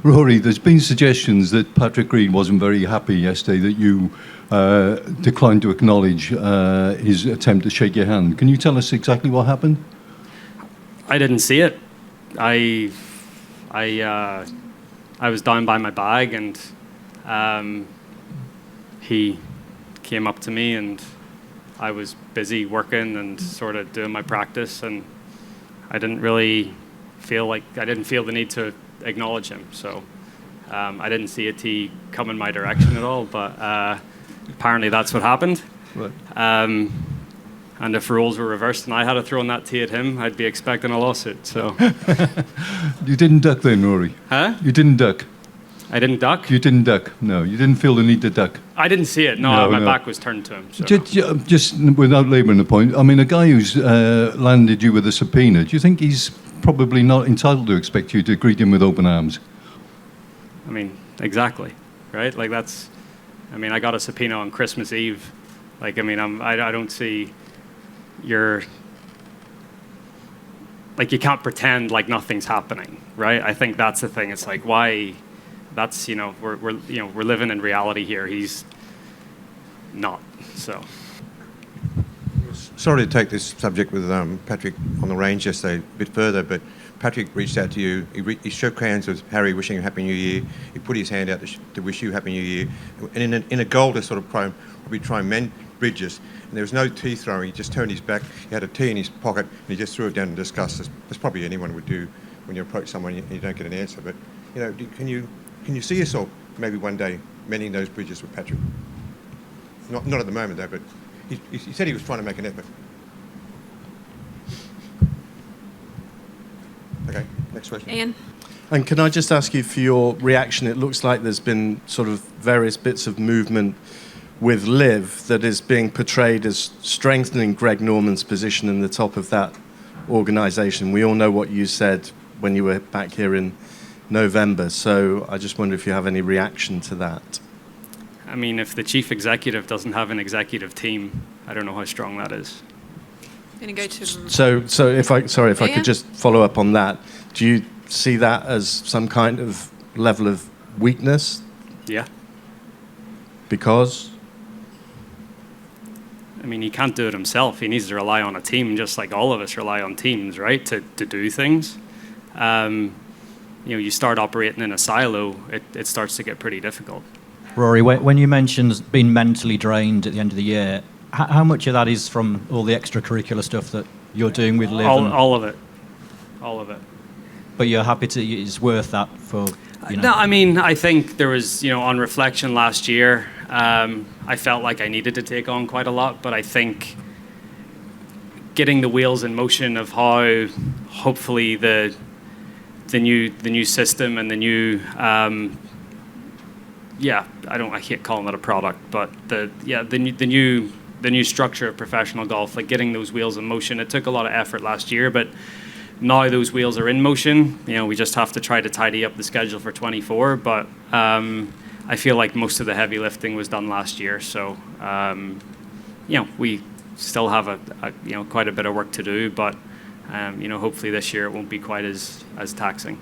Rory, there's been suggestions that Patrick Reed wasn't very happy yesterday that you declined to acknowledge his attempt to shake your hand. Can you tell us exactly what happened? I didn't see it. I was down by my bag, and he came up to me, and I was busy working and sort of doing my practice, and I didn't feel the need to acknowledge him. So I didn't see a tee come in my direction at all, but apparently that's what happened. Right. And if roles were reversed and I had thrown that tee at him, I'd be expecting a lawsuit. So You didn't duck then, Rory? Huh? You didn't duck? I didn't duck? You didn't duck, no. You didn't feel the need to duck? I didn't see it. No, my back was turned to him. So. Just without labouring the point, I mean, a guy who's landed you with a subpoena, do you think he's probably not entitled to expect you to greet him with open arms? I mean, exactly, right? Like I got a subpoena on Christmas Eve. Like, I mean, I don't see you can't pretend like nothing's happening, right? I think that's the thing. It's like, why? That's, we're living in reality here. He's not, so. Sorry to take this subject with Patrick on the range yesterday a bit further, but Patrick reached out to you. He shook hands with Harry, wishing him Happy New Year. He put his hand out to wish you Happy New Year. And in a goal to sort of probably try and mend bridges, and there was no tee throwing. He just turned his back. He had a tee in his pocket, and he just threw it down in disgust. That's probably anyone would do when you approach someone and you don't get an answer. But can you see yourself maybe one day mending those bridges with Patrick? Not at the moment though, but he said he was trying to make an effort. Okay, next question. Ian. And can I just ask you for your reaction? It looks like there's been sort of various bits of movement with LIV that is being portrayed as strengthening Greg Norman's position in the top of that organisation. We all know what you said when you were back here in November, so I just wonder if you have any reaction to that. I mean, if the chief executive doesn't have an executive team, I don't know how strong that is. I'm going to go to... So if I could just follow up on that, do you see that as some kind of level of weakness? Yeah. Because? I mean, he can't do it himself. He needs to rely on a team, just like all of us rely on teams, right, to do things. You start operating in a silo, it starts to get pretty difficult. Rory, when you mentioned being mentally drained at the end of the year, how much of that is from all the extracurricular stuff that you're doing with LIV? All of it. All of it. But you're happy it's worth that for, No, I mean, I think there was, on reflection last year, I felt like I needed to take on quite a lot, but I think getting the wheels in motion of how hopefully the new system and the new I can't call it a product, but the new structure of professional golf, like getting those wheels in motion. It took a lot of effort last year, but now those wheels are in motion. We just have to try to tidy up the schedule for 24. But I feel like most of the heavy lifting was done last year, so we still have quite a bit of work to do, but hopefully this year it won't be quite as taxing.